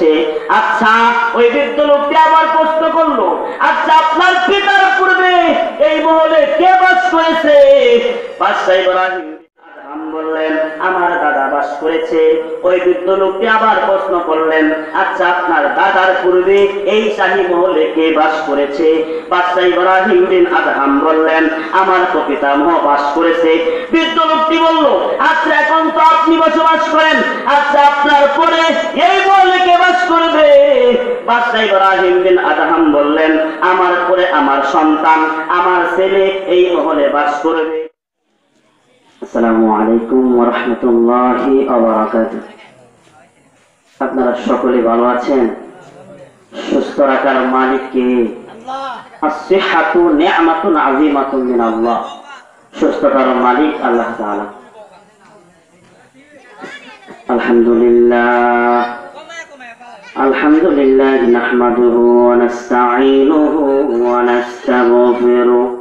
করেছে। আচ্ছা, ওই বৃদ্ধ লোকটি আবার প্রশ্ন করলো, আচ্ছা আপনার পিতার পূর্বে এই মহলে কে বাস করেছে? বাদশাহ ইব্রাহিম বললেন, আমার দাদা বাস করেছে। ওই বৃদ্ধ লোকটি আবার প্রশ্ন করলেন, আচ্ছা আপনার দাদার পূর্বে এই শাহী মহলে কে বাস করেছে? বাদশাহ ইব্রাহিম বিন আদহাম বললেন, আমার তো পিতামহ বাস করেছে। বৃদ্ধ লোকটি বলল, আচ্ছা এখন তো আপনি বসবাস করেন, আচ্ছা আপনার পরে এই মহলে কে বাস করবে? বাদশাহ ইব্রাহিম বিন আদহাম বললেন, আমার পরে আমার সন্তান, আমার ছেলে এই মহলে বাস করবে। আসসালামু আলাইকুম ওয়া রাহমাতুল্লাহি ওয়া বারাকাতুহু। আপনারা সকলে ভালো আছেন? সুস্থ রাখার মালিক কে? আল্লাহ। as-sihhatu নি'মাতুন আযীমাতুন মিন আল্লাহ। সুস্থতার মালিক আল্লাহ তাআলা। আলহামদুলিল্লাহ আলহামদুলিল্লাহ নাহমাদুহু ওয়া নাস্তাঈনুহু ওয়া নাস্তাগফিরুহু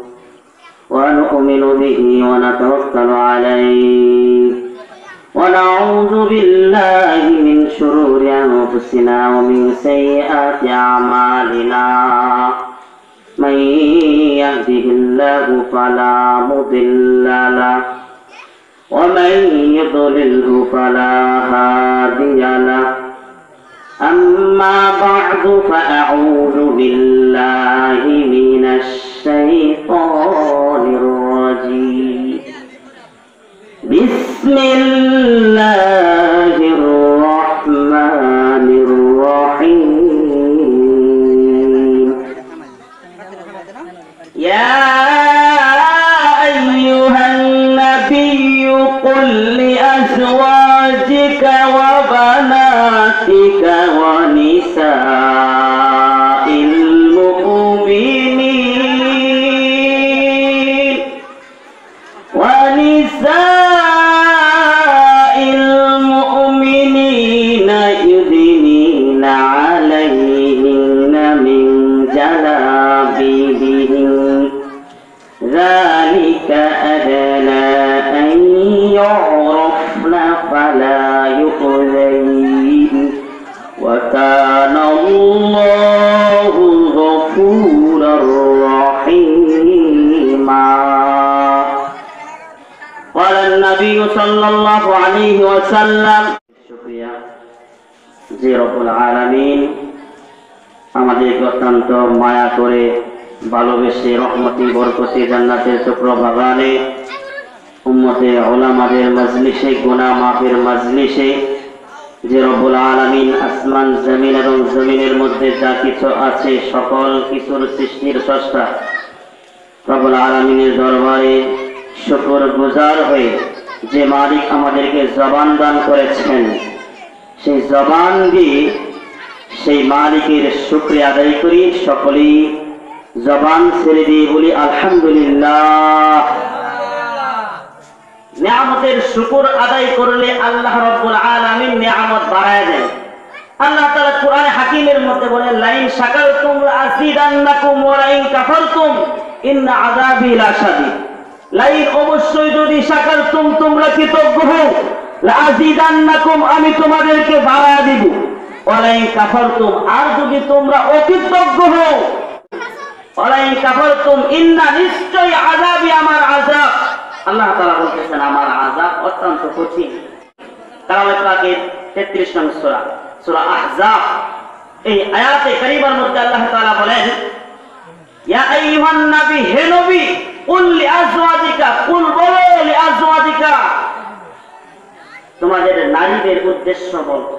ونؤمن به ونتوكل عليه ونعوذ بالله من شرور أنفسنا ومن سيئات أعمالنا من يهده الله فلا مضل له ومن يضلله فلا هادي له أما بعد فأعوذ بالله من الشيطان الرجيم بسم الله الرحمن الرحيم يا أيها النبي قل لأزواجك وبناتك ونساء المؤمنين يدنين عليهن من جلابيبهن ذلك أدنى أن يعرفن فلا يؤذين وكان الله غفورا رحيما قال النبي صلى الله عليه وسلم শুকরিয়া যে রব্বুল আলামিন আমাদেরকে অত্যন্ত মায়া করে ভালোবেসে রহমতি বরকতি জান্নাতের চক্র বাগানে উম্মতে উলামাদের মজলিসে গুনাহ মাফের মজলিসে যে রব্বুল আলামিন আসমান জমিন এবং জমিনের মধ্যে যা কিছু আছে সকল কিছুর সৃষ্টির স্রষ্টা রব্বুল আলামিনের দরবারে শুকর গুজার হয়ে যে মালিক আমাদেরকে জবান দান করেছেন, সেই জবান দিয়ে সেই মালিকের শুকরিয়া আদায় করি। সকলেই জবান ছেড়ে দিয়ে বলি আলহামদুলিল্লাহ। নিয়ামতের শুকর আদায় করলে আল্লাহ রাব্বুল আলামিন নিয়ামত বাড়ায় দেন। আল্লাহ তাআলা কোরআনে হাকিমের মধ্যে বলেন, লাইন শাকারতুম লাযিদান্নাকুম ওয়া লাইন কাফারতুম ইন্না আযাবি লাশাদীদ। লাইন অবশ্যই যদি শাকারতুম তোমরা কৃতজ্ঞ হও, লাযিদান্নাকুম আমি তোমাদেরকে বাড়ায় দিব, ওয়া লাইন কাফারতুম আর যদি তোমরা অকৃতজ্ঞ হও, ওয়া লাইন কাফারতুম ইন্না নিশ্চয় আযাবি আমার আযাব। আল্লাহ তাআলা বলতেছেন আমার আযাব অত্যন্ত কঠিন। কালামে পাকের 33 নং সূরা সূরা আহজাব এই আয়াতে কারীমার মধ্যে আল্লাহ তাআলা বলেন, ইয়া আইয়ুহান নবী, হে নবী, কুল লিআজওয়াজিকা, কুল বলো লিআজওয়াজিকা তোমাদের নারীদের উদ্দেশ্য বলো,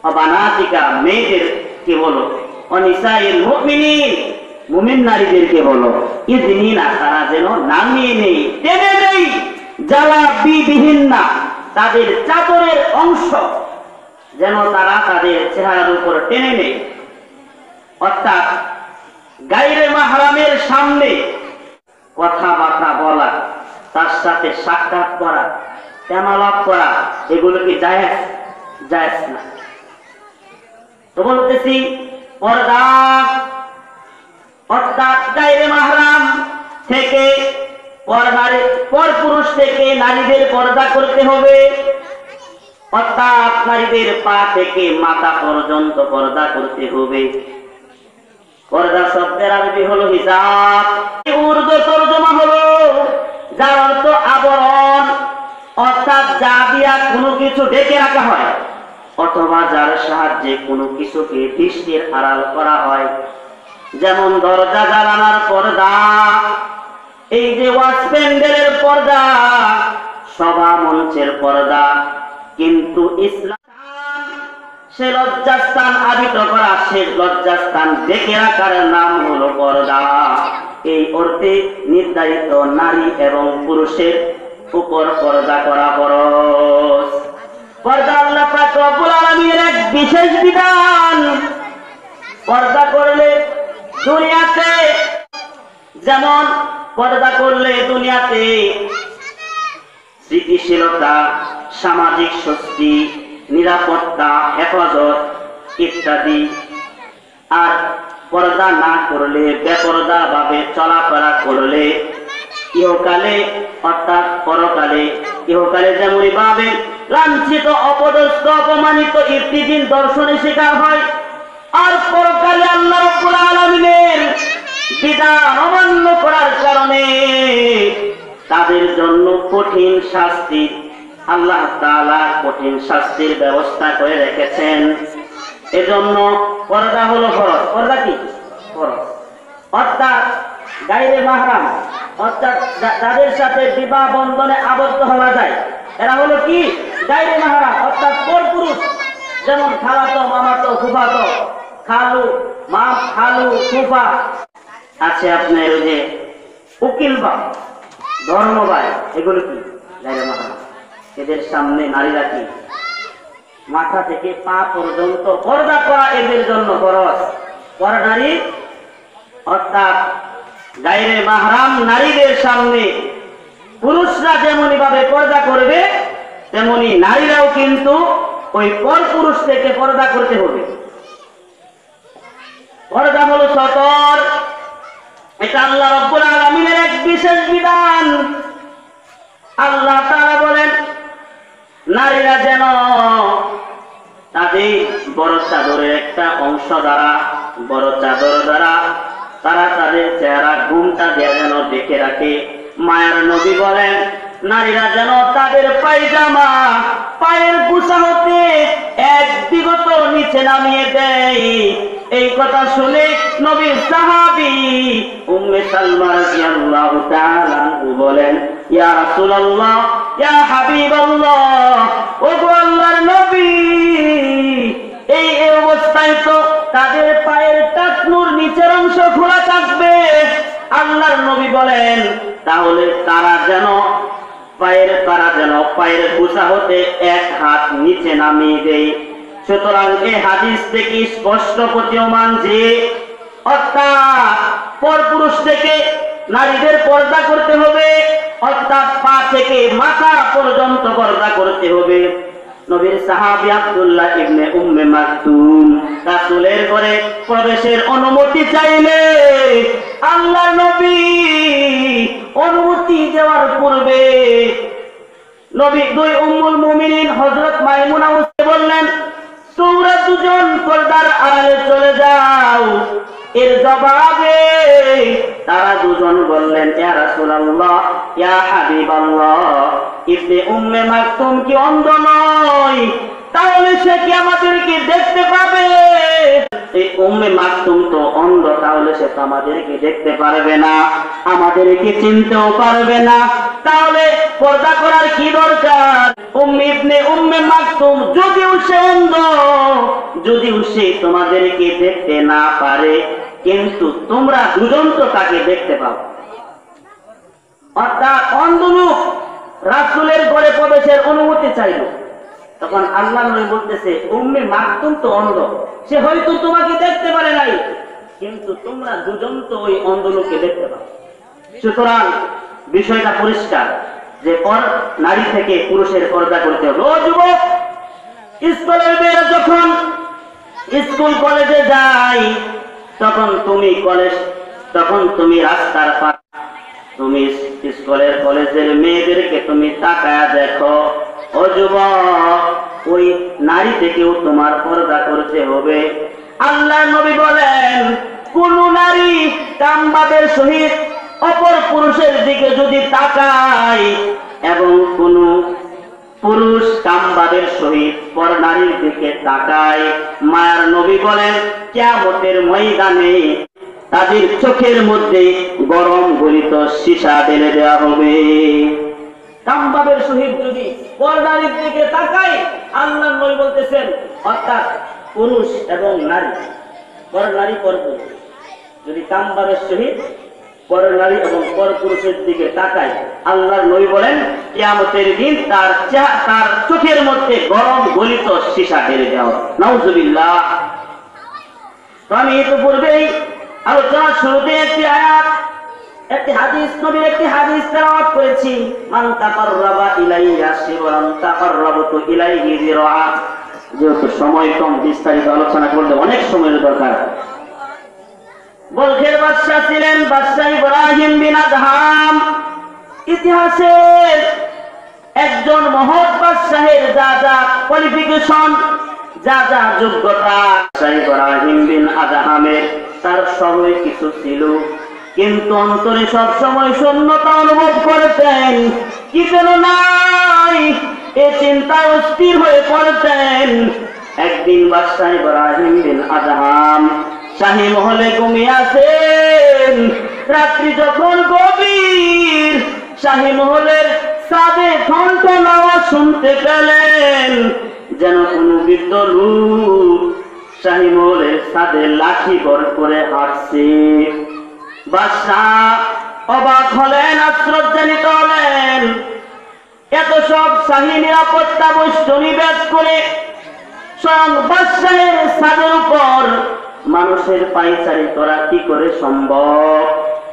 অবানাতিকা মেয়েদেরকে বলো, অনিসাইল মুমিনিন মুমিন নারীদেরকে বলো, ইযনিনা তারা যেন নামিয়ে নেই টেনে নেই, জালাবিবিহিন্না তাদের চাদরের অংশ যেন তারা তাদের চেহারার উপর টেনে নেই। অর্থাৎ গায়রে মাহরামের সামনে কথাবার্তা বলা, তার সাথে সাক্ষাৎ করা, তেমালাপ করা, এগুলো কি জায়েজ? জায়েজ না। তো বলতেছি পর্দা অর্থাৎ গায়রে মাহরাম থেকে পরপুরুষ থেকে নারীদের পর্দা করতে হবে। অর্থাৎ নারীদের পা থেকে মাথা পর্যন্ত পর্দা করতে হবে। পর্দা শব্দের আরবি হলো হিজাব, উর্দু তরজমা হলো যার অর্থ আবরণ, অর্থাৎ যা দিয়া কোনো কিছু ঢেকে রাখা হয় অথবা যার সাহায্যে কোনো কিছুকে দৃষ্টির আড়াল করা হয়। যেমন দরজা জানালার পর্দা, এই যে ওয়াজ প্যান্ডেলের পর্দা, সভা মঞ্চের পর্দা। কিন্তু ইসলাম সে লজ্জাস্থান আবিত করা, সে লজ্জাস্থান দেখে রাখার নাম হলো পর্দা। এই অর্থে নির্ধারিত নারী এবং পুরুষের উপর পর্দা করা ফরজ। পর্দা আল্লাহ পাক রব্বুল আলামিনের এক বিশেষ বিধান। পর্দা করলে দুনিয়াতে, যেমন পর্দা করলে দুনিয়াতে স্থিতিশীলতা, সামাজিক স্বস্তি, নিরাপত্তা, হেফাজত ইত্যাদি। আর পর্দা না করলে, বেপরদা ভাবে চলাফেরা করলে ইহকালে অর্থাৎ পরকালে, ইহকালে যেমনই ভাবে লাঞ্ছিত, অপদস্থ, অপমানিত, ইফতিজিন দর্শনের শিকার হয়। আর পরকালে আল্লাহ রাব্বুল আলামিনের বিধান অমান্য করার কারণে তাদের জন্য কঠিন শাস্তি, আল্লাহ তাআলা কঠিন শাস্তির ব্যবস্থা করে রেখেছেন। এজন্য পর্দা হলো ফরজ। পর্দা কি? ফরজ। অর্থাৎ গায়রে মাহরাম, অর্থাৎ যাদের সাথে বিবাহ বন্ধনে আবদ্ধ হওয়া যায়, এরা হলো কি? গায়রে মাহরাম, অর্থাৎ পরপুরুষ। যেমন খালাতো, মামাতো, ফুফাতো, খালু, মা, খালু, ফুফা আছে, আপনার ওই যে উকিল বা ধর্ম ভাই, এগুলো কি? গায়রে মাহরাম। এদের সামনে নারীরা কি? মাথা থেকে পা পর্যন্ত পর্দা করা এদের জন্য ফরজ। পরনারী অর্থাৎ গায়রে মাহরাম নারীদের সামনে পুরুষরা যেমনি ভাবে পর্দা করবে, তেমনি নারীরাও কিন্তু ওই পরপুরুষ থেকে পর্দা করতে হবে। পর্দা হলো সতর, এটা আল্লাহ রাব্বুল আলামিনের এক বিশেষ বিধান। আল্লাহ তাআলা বলেন নারীরা যেন তাদের বড় চাদরের একটা অংশ দ্বারা, বড় চাদর দ্বারা তারা তাদের চেহারা ঘুমটা দিয়ে যেন দেখে রাখে। মায়ের নবী বলেন নারীরা যেন তাদের পায়জামা পায়ের কুচা হতে এক বিগত নিচে নামিয়ে দেয়। এই কথা শুনে নবীর সাহাবী উম্মে সালমা রাদিয়াল্লাহু তাআলা বলেন, ইয়া রাসূলুল্লাহ, ইয়া হাবিবাল্লাহ, ওগো আল্লাহর নবী, এই অবস্থায় তো তাদের পায়ের টাকনুর নিচের অংশ খোলা থাকবে। আল্লাহর নবী বলেন তাহলে তারা যেন পায়ের কুচা হতে এক হাত নিচে নামিয়ে দেয়। সুতরাং এই হাদিস থেকে স্পষ্ট প্রতীয়মান যে অর্থাৎ পরপুরুষ থেকে নারীদের পর্দা করতে হবে, অর্থাৎ পা থেকে মাথা পর্যন্ত পর্দা করতে হবে। নবীর সাহাবী আব্দুল্লাহ ইবনে উম্মে মাকতুম রাসূলের ঘরে প্রবেশের অনুমতি চাইলে আল্লাহর নবী অনুমতি দেওয়ার পূর্বে নবী দুই উম্মুল মুমিনিন হযরত মাইমুনা বললেন, তোমরা দুজন পর্দার আড়ালে চলে যাও। এর জবাবে তারা দুজন বললেন, ইয়া রাসূলুল্লাহ, ইয়া হাবিবাল্লাহ, ইবনে উম্মে মাকতুম কি অন্ধ নয়? তাহলে সে কি আমাদেরকে দেখতে পাবে? এই উম্মে মাকতুম তো অন্ধ, তাহলে সে তো আমাদেরকে দেখতে পারবে না, আমাদেরকে চিনতেও পারবে না। তাহলে পর্দা করার কি দরকার? ইবনে উম্মে মাকতুম যদিও সে অন্ধ, যদিও সে তোমাদেরকে দেখতে না পারে, কিন্তু তোমরা দুজন তো তাকে দেখতে পাও। অর্থাৎ অন্ধ লোক রাসূলের ঘরে প্রবেশের অনুমতি চাইল। তখন আল্লাহ নবী বলতেছে, উম্মে মাকতুম তো অন্ধ, সে হয়তো তোমাকে দেখতে পারে নাই, কিন্তু তোমরা দুজন তো ওই অন্ধ লোককে দেখতে পাও। সুতরাং বিষয়টা পরিষ্কার যে নারী থেকে পুরুষের পর্দা করতে হবে। ও যুবক, স্কুলের মেয়েরা যখন স্কুল কলেজে যায়, তখন তুমি রাস্তার পাশে, তুমি স্কুলের কলেজের মেয়েদেরকে তুমি তাকায়া দেখো। ও যুবক, ওই নারী থেকেও তোমার পর্দা করতে হবে। আল্লাহ নবী বলেন, কোন নারী কামভাবের সহিত অপর পুরুষের দিকে যদি তাকায় এবং কোন পুরুষ কামভাবের সহিত পর নারীর দিকে তাকায়, মায়ার নবী বলেন কিয়ামতের ময়দানে তাদের চোখের মধ্যে গরম গলিত সীসা ঢেলে দেওয়া হবে। কামভাবের সহিত যদি পর নারীর দিকে তাকায়, আল্লাহ নবী বলতেছেন, অর্থাৎ পুরুষ এবং নারী, পর নারী পর পুরুষ যদি কামভাবের সহিত পর নারী এবং পর পুরুষের দিকে তাকায়, আল্লাহর নবী বলেন কিয়ামতের দিন তার চোখের মধ্যে গরম গলিত সীসা ঢেলে দেওয়া। নাউজুবিল্লাহ। তো আমি তো পূর্বেই আলোচনার শুরুতে একটি হাদিস, নবীর একটি হাদিস তেলাওয়াত করেছি, মান তাকাররাবা ইলাইয়া শিবরান তাকাররাবতু ইলাইহি যিরআ। যেহেতু সময় কম, বিস্তারিত আলোচনা করলে অনেক সময়ের দরকার। বলখের বাদশা ছিলেন বাদশা ইব্রাহিম বিন আদহাম। ইতিহাসের একজন মহৎ বাদশাহের যা যা কোয়ালিফিকেশন, যা যা যোগ্যতা, ইব্রাহিম বিন আদহামের তার সবই কিছু ছিল, কিন্তু অন্তরে সবসময় শূন্যতা অনুভব করতেন। কি যেন নাই, এ চিন্তায় অস্থির হয়ে পড়তেন। একদিন বাদশা ইব্রাহিম বিন আদহাম শাহী মহলে ঘুমিয়ে আছেন। রাত্রি যখন গভীর, শাহী মহলের ছাদে ঠনঠন আওয়াজ শুনতে পেলেন, যেন কোন বৃদ্ধ লোক শাহী মহলের ছাদে লাঠি ভর করে হাঁটছে। বাদশাহ অবাক হলেন, আশ্চর্যান্বিত হলেন। এত সব শাহী নিরাপত্তা বৈষ্ণবী ব্যাগ করে স্বয়ং বাদশাহের ছাদের উপর মানুষের পায়চারি করা কি করে সম্ভব?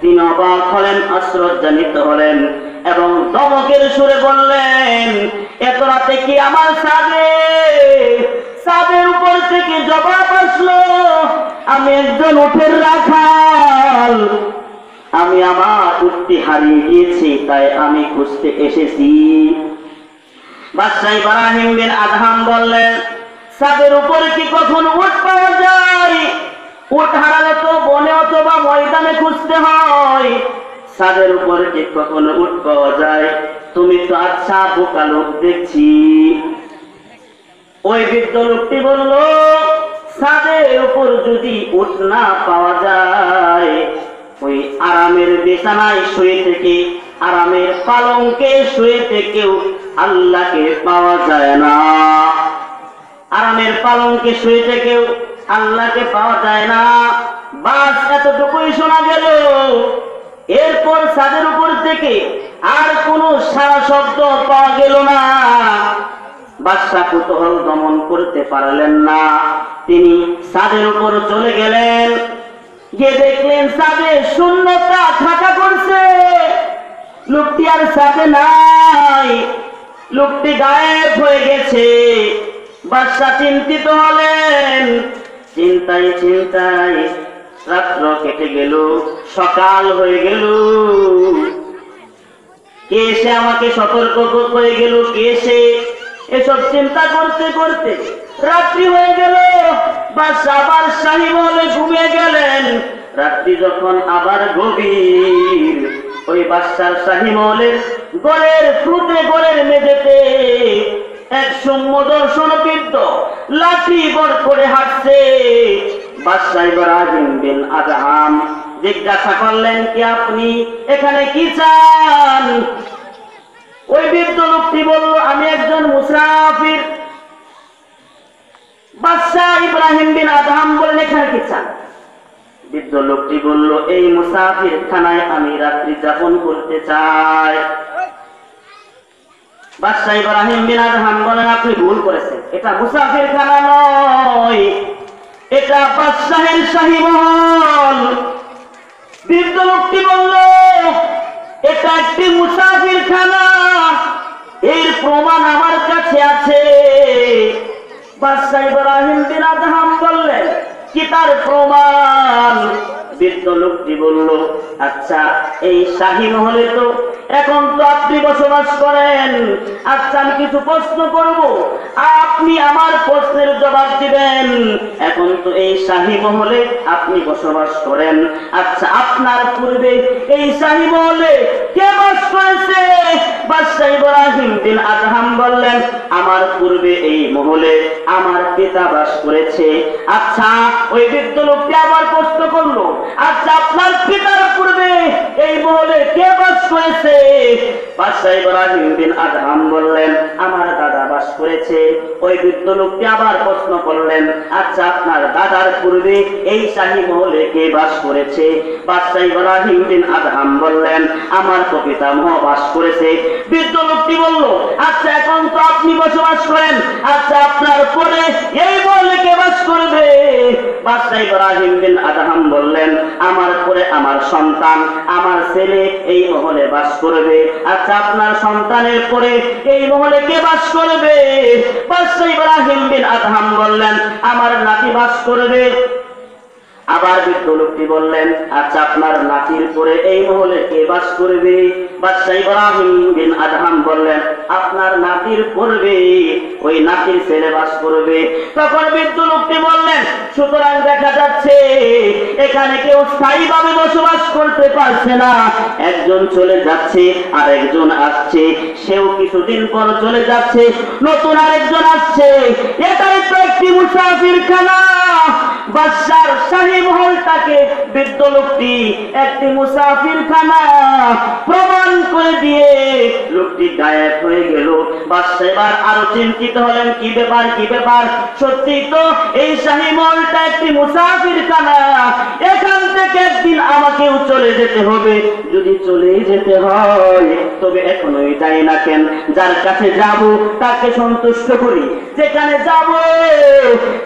তিনি অবাক হলেন, আশ্চর্যান্বিত হলেন এবং ধমকের সুরে বললেন, এত রাতে কি আমার ছাদের উপর থেকে জবাব আসলো? আমি একজন উটের রাখাল, আমি আমার উটটি হারিয়ে গিয়েছি, তাই আমি খুঁজতে এসেছি। বাদশা ইব্রাহিম বিন আদহাম বললেন, ছাদের উপর কি কখনো উট পাওয়া যায়? উট হারালে তো বনে অথবা ময়দানে খুঁজতে হয়, ছাদের উপর কি কখনো উট পাওয়া যায়? তুমি তো আচ্ছা বোকা লোক দেখছি। ওই বৃদ্ধ লোকটি বলল, ছাদের উপর যদি উট না পাওয়া যায়, ওই আরামের বিছানায় শুয়ে থেকে, আরামের পালঙ্কে শুয়ে থেকেও আল্লাহকে পাওয়া যায় না। আরামের পালঙ্কে শুয়ে থেকেও আল্লাহকে পাওয়া যায় না। বাস এতটুকুই শোনা গেল। এরপর ছাদের উপর থেকে আর কোনো সারা শব্দ পাওয়া গেল না। বাদশা কুতূহল দমন করতে পারলেন না, তিনি ছাদের উপর চলে গেলেন। গিয়ে দেখলেন ছাদে শূন্যতা থাকা করছে, লোকটি আর ছাদে নাই, লোকটি গায়েব হয়ে গেছে। বাদশা চিন্তিত হলেন। চিন্তায় চিন্তায় রাত্র কেটে গেল, সকাল হয়ে গেল। কে এসে আমাকে সতর্ক হয়ে গেল? কে এসে? এসব চিন্তা করতে করতে রাত্রি হয়ে গেল। বাদশা আবার শাহী মহলে ঘুমিয়ে গেলেন। রাত্রি যখন আবার গভীর, ওই বাদশার শাহী মহলের গড়ের ফুটে গড়ের মেঝেতে এক সৌম্য দর্শনবৃদ্ধ লাঠি বর করে হাঁটছে। বাদশা ইব্রাহিম বিন আদহাম জিজ্ঞাসা করলেন, কি আপনি এখানে কি চান? ওই বৃদ্ধ লোকটি বলল, আমি একজন মুসাফির। বাদশা ইব্রাহিম বিন আদহাম বললেন, এখানে কি চান? বৃদ্ধ লোকটি বলল, এই মুসাফির খানায় আমি রাত্রি যাপন করতে চাই। বাদশা ইব্রাহিম বিন আদহাম বলেন, আপনি ভুল করেছেন, এটা মুসাফির খানা নয়, এটা বাদশাহের শাহী মহল। বৃদ্ধ লোকটি বলল, এটা একটি মুসাফির খানা, এর প্রমাণ আমার কাছে আছে। বাদশা ইব্রাহিম বিন আদহাম বললেন, কি তার প্রমাণ? বৃদ্ধ লোকটি বলল, আচ্ছা এই শাহী মহলে তো এখন তো আপনি বসবাস করেন। আচ্ছা আমি কিছু প্রশ্ন করব, আপনি আমার প্রশ্নের জবাব দিবেন। এখন তো এই শাহী মহলে আপনি বসবাস করেন। আচ্ছা আপনার পূর্বে এই শাহী মহলে কে বাস করেছে? বাদশাহ ইব্রাহিম বিন আদহাম বললেন, আমার পূর্বে এই মহলে আমার পিতা বাস করেছে। আচ্ছা ওই বৃদ্ধ লোকটি আবার প্রশ্ন করলো, আচ্ছা আপনার পিতার পূর্বে এই মহলে কে বাস করেছে? বাদশাহ ইব্রাহিম বিন আদহাম বললেন, আমার দাদা বাস করেছে। ওই বৃদ্ধ লোকটি আবার প্রশ্ন করলেন, আচ্ছা আপনার দাদার পূর্বে এই শাহী মহলে কে বাস করেছে? বাদশাহ ইব্রাহিম বিন আদহাম বললেন, আমার তো পিতামহ বাস করেছে। বৃদ্ধ লোকটি বলল, আচ্ছা এখন তো আপনি বসবাস করেন, আচ্ছা আপনার পরে এই মহলে কে বাস করবে? বাদশাহ ইব্রাহিম বিন আদহাম বললেন, আমার পরে আমার সন্তান, আমার ছেলে এই মহলে বাস করবে। আচ্ছা আপনার সন্তানের পরে এই মহলে কে বাস করবে? বাদশাহ ইব্রাহিম বিন আদহাম বললেন, আমার নাতি বাস করবে। আবার বৃদ্ধ লোকটি বললেন, আচ্ছা আপনার নাতির পরে এই মহলে কে বাস করবে? বাদশাহ ইব্রাহিম বিন আদহাম বললেন, আপনার নাতির পূর্বে ওই নাতির ছেলে বাস করবে। তখন বৃদ্ধ লোকটি বললেন, সুতরাং দেখা যাচ্ছে এখানে কেউ স্থায়ীভাবে বসবাস করতে পারছে না। একজন চলে যাচ্ছে আর একজন আসছে, সেও কিছুদিন পর চলে যাচ্ছে, নতুন আরেকজন আসছে। এটাই তো একটি মুসাফিরখানা। বাদশার শাহী মহলটাকে বৃদ্ধ লোকটি একটি মুসাফিরখানা প্রমাণ করে দিয়ে লোকটি গায়েব হয়ে গেল। বাদশা এবার আরো চিন্তিত হলেন, কি ব্যাপার কি ব্যাপার, সত্যি তো এই শাহী মহলটা একটি মুসাফিরখানা, এখান থেকে একদিন আমাকেও চলে যেতে হবে। যদি চলে যেতে হয় তবে এখনোই যাই না কেন? যার কাছে যাব তাকে সন্তুষ্ট করি, যেখানে যাব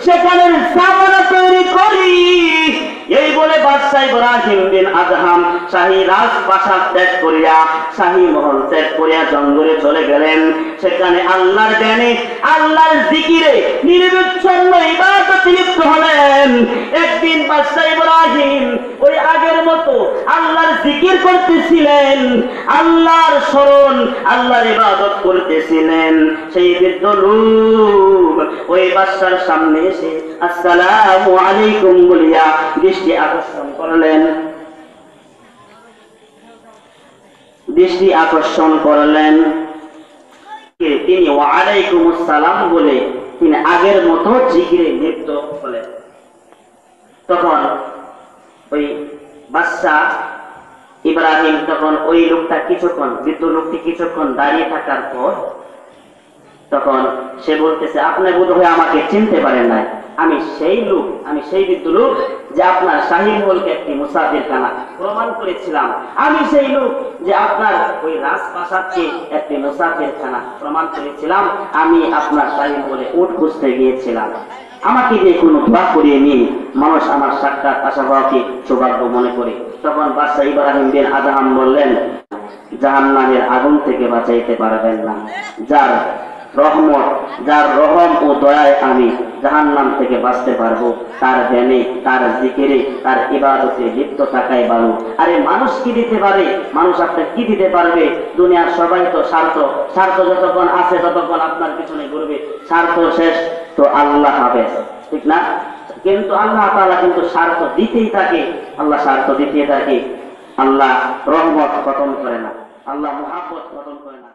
সেখানে সামানা তৈরি করি। এই বলে বাদশাহ ইব্রাহিম বিন আদহাম শাহী রাজপ্রাসাদ ত্যাগ করিয়া, শাহী মহল ত্যাগ করিয়া জঙ্গলে চলে গেলেন। সেখানে আল্লাহর জ্ঞানে, আল্লাহর জিকিরে নির্বিচ্ছিন্ন ইবাদতে লিপ্ত হলেন। একদিন বাদশাহ ইব্রাহিম ওই আগের মতো আল্লাহর জিকির করতেছিলেন, আল্লাহর স্মরণ, আল্লাহর ইবাদত করতেছিলেন। সেই বৃদ্ধ লোক ওই বাদশার সামনে এসে আসসালামু আলাইকুম বলিয়া দৃষ্টি আকর্ষণ করলেন। দৃষ্টি আকর্ষণ করলেন, তিনি ওয়ালাইকুম আসসালাম বলে তিনি আগের মতো জিকিরে লিপ্ত হলেন। তখন ওই বাদশা ইব্রাহিম, তখন ওই লোকটা কিছুক্ষণ, বৃদ্ধ লোকটি কিছুক্ষণ দাঁড়িয়ে থাকার পর তখন সে বলতেছে, আপনি বোধহয় আমাকে চিনতে পারেন নাই, আমি সেই লোক, আমি সেই বৃদ্ধ লোক যে আপনার শাহী মহলকে একটি মুসাফিরখানা প্রমাণ করেছিলাম। আমি সেই লোক যে আপনার ওই রাজপ্রাসাদকে একটি মুসাফিরখানা প্রমাণ করেছিলাম। আমি আপনার শাহী মহলে উট খুঁজতে গিয়েছিলাম, আমাকে দিয়ে কোনো দোয়া করিয়ে নিয়ে মানুষ আমার সাক্ষাৎ আশা পাওয়াকে সৌভাগ্য মনে করে। তখন বাদশাহ ইব্রাহিম বিন আদহাম বললেন, জাহান্নামের আগুন থেকে বাঁচাইতে পারবেন না। যার রহমত, যার রহম ও দয়ায় আমি জাহান্নাম থেকে বাঁচতে পারবো, তার জ্ঞানে, তার জিকিরে, তার ইবাদতে লিপ্ত থাকাই ভালো। আরে মানুষ কি দিতে পারে? মানুষ আপনার কি দিতে পারবে? দুনিয়ার সবাই তো স্বার্থ, স্বার্থ যতক্ষণ আছে ততক্ষণ আপনার পিছনে ঘুরবে, স্বার্থ শেষ তো আল্লাহ হাফেজ, ঠিক না? কিন্তু আল্লাহ তাআলা কিন্তু স্বার্থ দিতেই থাকে, আল্লাহ স্বার্থ দিতে থাকে। আল্লাহ রহমত খতম করে না, আল্লাহ মুহাব্বত খতম করে না।